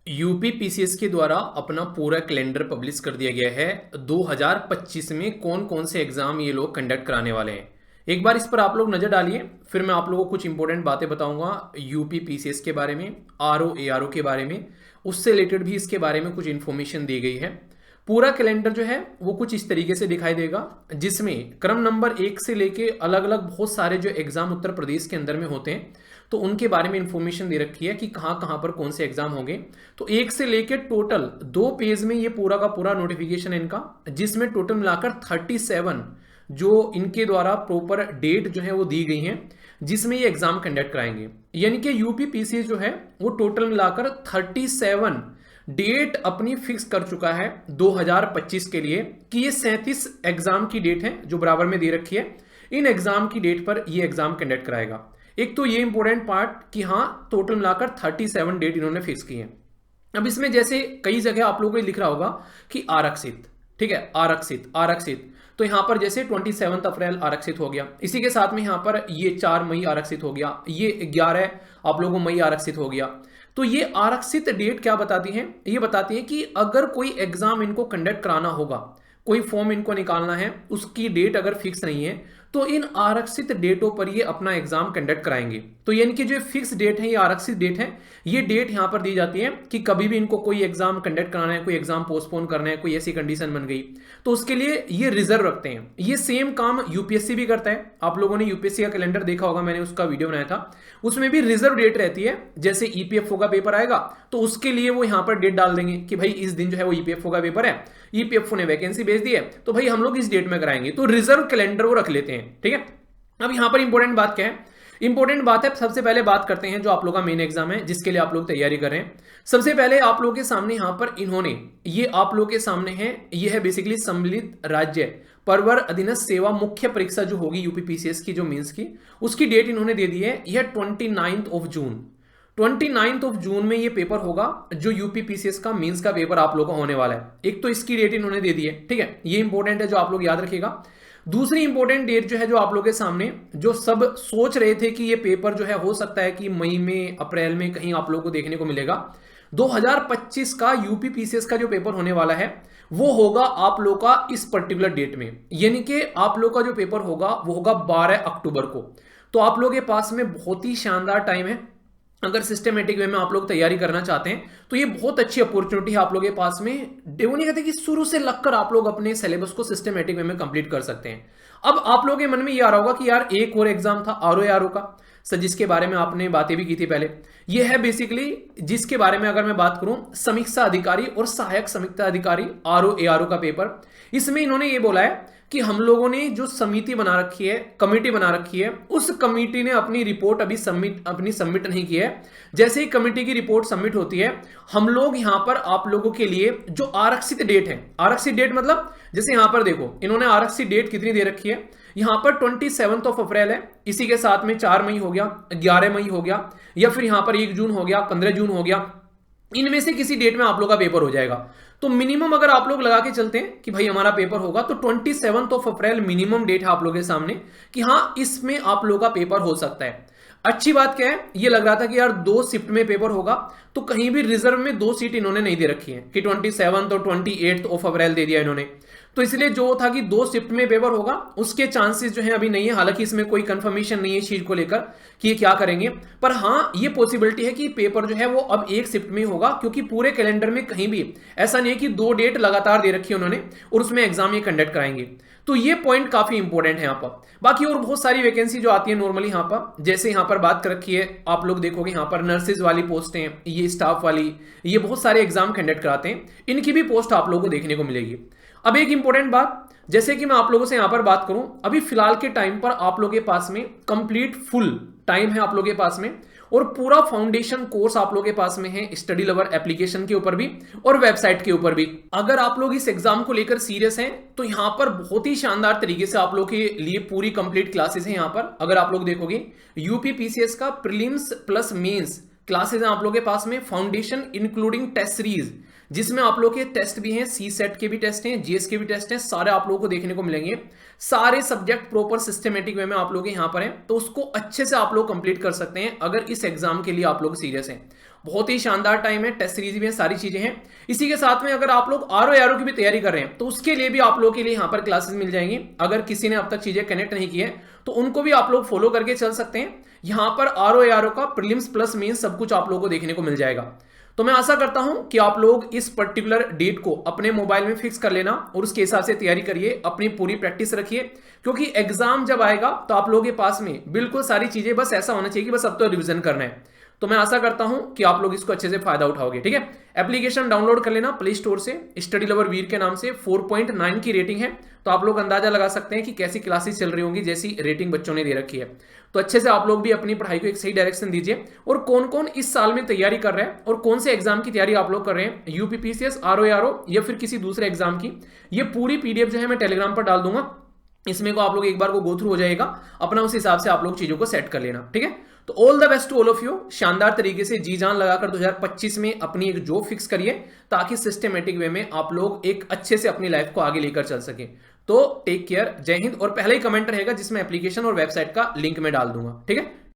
UP PCS के द्वारा अपना पूरा कैलेंडर पब्लिश कर दिया गया है। 2025 में कौन कौन से एग्जाम ये लोग कंडक्ट कराने वाले हैं, एक बार इस पर आप लोग नज़र डालिए। फिर मैं आप लोगों को कुछ इंपॉर्टेंट बातें बताऊंगा यूपी पीसीएस के बारे में, आरओ एआरओ के बारे में, उससे रिलेटेड भी इसके बारे में कुछ इन्फॉर्मेशन दी गई है। पूरा कैलेंडर जो है वो कुछ इस तरीके से दिखाई देगा, जिसमें क्रम नंबर 1 से लेके अलग अलग बहुत सारे जो एग्जाम उत्तर प्रदेश के अंदर में होते हैं तो उनके बारे में इंफॉर्मेशन दे रखी है कि कहाँ कहाँ पर कौन से एग्जाम होंगे। तो 1 से लेके टोटल 2 पेज में ये पूरा का पूरा नोटिफिकेशन है इनका, जिसमें टोटल मिलाकर 37 जो इनके द्वारा प्रॉपर डेट जो है वो दी गई है जिसमें ये एग्जाम कंडक्ट कराएंगे। यानी कि यूपी पीसीएस जो है वो टोटल मिलाकर 37 डेट अपनी फिक्स कर चुका है 2025 के लिए कि ये 37 एग्जाम की डेट है जो बराबर में दे रखी है। इन एग्जाम की डेट पर ये एग्जाम कंडक्ट कराएगा। एक तो ये इंपॉर्टेंट पार्ट कि हाँ टोटल मिलाकर 37 डेट इन्होंने फिक्स की है। अब इसमें जैसे कई जगह आप लोगों को लिख रहा होगा कि आरक्षित, ठीक है, आरक्षित आरक्षित, तो यहां पर जैसे 27 अप्रैल आरक्षित हो गया, इसी के साथ में यहां पर ये 4 मई आरक्षित हो गया, ये 11 आप लोगों को मई आरक्षित हो गया। तो ये आरक्षित डेट क्या बताती है? ये बताती है कि अगर कोई एग्जाम इनको कंडक्ट कराना होगा, कोई फॉर्म इनको निकालना है, उसकी डेट अगर फिक्स नहीं है तो इन आरक्षित डेटों पर ये अपना एग्जाम कंडक्ट कराएंगे। तो यानी कि जो फिक्स डेट है, ये आरक्षित डेट है, ये डेट यहां पर दी जाती है कि कभी भी इनको कोई एग्जाम कंडक्ट कराना है, कोई एग्जाम पोस्टपोन करना है, कोई ऐसी कंडीशन बन गई तो उसके लिए ये रिजर्व रखते हैं। ये सेम काम यूपीएससी भी करता है। आप लोगों ने यूपीएससी का कैलेंडर देखा होगा, मैंने उसका वीडियो बनाया था, उसमें भी रिजर्व डेट रहती है। जैसे ईपीएफओ का पेपर आएगा तो उसके लिए वो यहां पर डेट डाल देंगे कि भाई इस दिन जो है वो ईपीएफओ का पेपर है, ईपीएफओ ने वैकेंसी भेज दी है तो भाई हम लोग इस डेट में कराएंगे, तो रिजर्व कैलेंडर वो रख लेते हैं। ठीक है, अब यहां पर इंपॉर्टेंट बात क्या है? इंपॉर्टेंट बात है, सबसे पहले बात करते हैं जो आप लोगों का मेन एग्जाम है जिसके लिए आप लोग तैयारी कर रहे हैं। सबसे पहले आप लोगों के सामने यहां पर इन्होंने ये आप लोगों के सामने है, ये है बेसिकली सम्मिलित राज्य परवर अधीनस्थ सेवा मुख्य परीक्षा जो होगी यूपी पीसीएस की, जो मेंस की, उसकी डेट इन्होंने दे दी है। यह 29 जून 29 जून में ये पेपर होगा जो यूपी पीसीएस का मेंस का पेपर आप लोगों को होने वाला है। एक तो इसकी डेट इन्होंने दे दी है, ठीक है, ये इंपॉर्टेंट है जो आप लोग याद रखिएगा। दूसरी इंपॉर्टेंट डेट जो है जो आप लोगों के सामने, जो सब सोच रहे थे कि ये पेपर जो है हो सकता है कि मई में अप्रैल में कहीं आप लोगों को देखने को मिलेगा, 2025 का यूपी पीसीएस का जो पेपर होने वाला है वो होगा आप लोग का इस पर्टिकुलर डेट में। यानी कि आप लोग का जो पेपर होगा वो होगा 12 अक्टूबर को। तो आप लोगों के पास में बहुत ही शानदार टाइम है। अगर सिस्टमेटिक वे में आप लोग तैयारी करना चाहते हैं तो ये बहुत अच्छी अपॉर्चुनिटी है आप लोगों के पास में। वो नहीं कहते कि शुरू से लगकर आप लोग अपने सिलेबस को सिस्टमेटिक वे में कंप्लीट कर सकते हैं। अब आप लोगों के मन में ये आ रहा होगा कि यार एक और एग्जाम था आरओ का सर, जिसके बारे में आपने बातें भी की थी पहले। ये है बेसिकली जिसके बारे में अगर मैं बात करूं, समीक्षा अधिकारी और सहायक समीक्षा अधिकारी आरओ का पेपर। इसमें इन्होंने ये बोला है कि हम लोगों ने जो समिति बना रखी है, कमेटी बना रखी है, उस कमेटी ने अपनी रिपोर्ट अभी सबमिट नहीं की है। जैसे ही कमेटी की रिपोर्ट सबमिट होती है, हम लोग यहां पर आप लोगों के लिए जो आरक्षित डेट है, आरक्षित डेट मतलब जैसे यहां पर देखो इन्होंने आरक्षित डेट कितनी दे रखी है, यहां पर 27 अप्रैल है, इसी के साथ में 4 मई हो गया, 11 मई हो गया, या फिर यहां पर 1 जून हो गया, 15 जून हो गया। इनमें से किसी डेट में आप लोग का पेपर हो जाएगा। तो मिनिमम अगर आप लोग लगा के चलते हैं कि भाई हमारा पेपर होगा तो 27 अप्रैल मिनिमम डेट है आप लोगों के सामने कि हाँ इसमें आप लोग का पेपर हो सकता है। अच्छी बात क्या है, ये लग रहा था कि यार 2 शिफ्ट में पेपर होगा, तो कहीं भी रिजर्व में 2 सीट इन्होंने नहीं दे रखी है कि 27 और 28 अप्रैल दे दिया इन्होंने। तो इसलिए जो था कि 2 शिफ्ट में पेपर होगा, उसके चांसेस जो है अभी नहीं है। हालांकि इसमें कोई कंफर्मेशन नहीं है इस चीज को लेकर कि ये क्या करेंगे, पर हाँ ये पॉसिबिलिटी है कि पेपर जो है वो अब 1 शिफ्ट में होगा, क्योंकि पूरे कैलेंडर में कहीं भी ऐसा नहीं है कि 2 डेट लगातार दे रखी है उन्होंने और उसमें एग्जाम ये कंडक्ट कराएंगे। तो ये पॉइंट काफी इंपॉर्टेंट है यहाँ पर। बाकी और बहुत सारी वैकेंसी जो आती है नॉर्मली यहाँ पर, जैसे यहाँ पर बात कर रखी है, आप लोग देखोगे यहाँ पर नर्सेज वाली पोस्ट हैं, ये स्टाफ वाली, ये बहुत सारे एग्जाम कंडक्ट कराते हैं, इनकी भी पोस्ट आप लोगों को देखने को मिलेगी। अब एक इंपॉर्टेंट बात, जैसे कि मैं आप लोगों से यहां पर बात करूं, अभी फिलहाल के टाइम पर आप लोगों के पास में कंप्लीट फुल टाइम है आप लोगों के पास में, और पूरा फाउंडेशन कोर्स आप लोगों के पास में है स्टडी लवर एप्लीकेशन के ऊपर भी और वेबसाइट के ऊपर भी। अगर आप लोग इस एग्जाम को लेकर सीरियस हैं तो यहां पर बहुत ही शानदार तरीके से आप लोग के लिए पूरी कंप्लीट क्लासेस हैं। यहां पर अगर आप लोग देखोगे यूपी पीसीएस का प्रीलिम्स प्लस मेंस क्लासेस हैं आप लोगों के पास में, फाउंडेशन इंक्लूडिंग टेस्ट सीरीज, जिसमें आप लोग के टेस्ट भी हैं, सी सेट के भी टेस्ट हैं, जीएस के भी टेस्ट हैं, सारे आप लोगों को देखने को मिलेंगे। सारे सब्जेक्ट प्रॉपर सिस्टमेटिक वे में आप लोग यहां पर हैं, तो उसको अच्छे से आप लोग कंप्लीट कर सकते हैं अगर इस एग्जाम के लिए आप लोग सीरियस हैं। बहुत ही शानदार टाइम है, टेस्ट सीरीज भी है, सारी चीजें हैं। इसी के साथ में अगर आप लोग आरओ की भी तैयारी कर रहे हैं तो उसके लिए भी आप लोगों के लिए यहाँ पर क्लासेस मिल जाएंगी। अगर किसी ने अब तक चीजें कनेक्ट नहीं की है तो उनको भी आप लोग फॉलो करके चल सकते हैं। यहाँ पर आरओ का प्रीलिम्स प्लस मेंस सब कुछ आप लोगों को देखने को मिल जाएगा। तो मैं आशा करता हूं कि आप लोग इस पर्टिकुलर डेट को अपने मोबाइल में फिक्स कर लेना और उसके हिसाब से तैयारी करिए, अपनी पूरी प्रैक्टिस रखिए, क्योंकि एग्जाम जब आएगा तो आप लोगों के पास में बिल्कुल सारी चीजें बस ऐसा होना चाहिए कि बस अब तो रिवीजन करना है। तो मैं आशा करता हूं कि आप लोग इसको अच्छे से फायदा उठाओगे। ठीक है, एप्लीकेशन डाउनलोड कर लेना प्ले स्टोर से, स्टडी लवर वीर के नाम से 4.9 की रेटिंग है। तो आप लोग अंदाजा लगा सकते हैं कि कैसी क्लासेस चल रही होंगी, जैसी रेटिंग बच्चों ने दे रखी है। तो अच्छे से आप लोग भी अपनी पढ़ाई को एक सही डायरेक्शन दीजिए। और कौन कौन इस साल में तैयारी कर रहा है और कौन से एग्जाम की तैयारी आप लोग कर रहे हैं, यूपीपीसीएस, आरओ या फिर किसी दूसरे एग्जाम की, ये पूरी पीडीएफ जो है मैं टेलीग्राम पर डाल दूंगा। इसमें को आप लोग एक बार को गो थ्रू हो जाएगा, अपना उस हिसाब से आप लोग चीजों को सेट कर लेना। ठीक है, तो all the best to all of you. शानदार तरीके से जी जान लगाकर 2025 में अपनी एक जॉब फिक्स करिए, ताकि सिस्टमेटिक वे में आप लोग एक अच्छे से अपनी लाइफ को आगे लेकर चल सके। तो टेक केयर, जय हिंद। और पहले ही कमेंट रहेगा जिसमें एप्लीकेशन और वेबसाइट का लिंक मैं डाल दूंगा। ठीक है।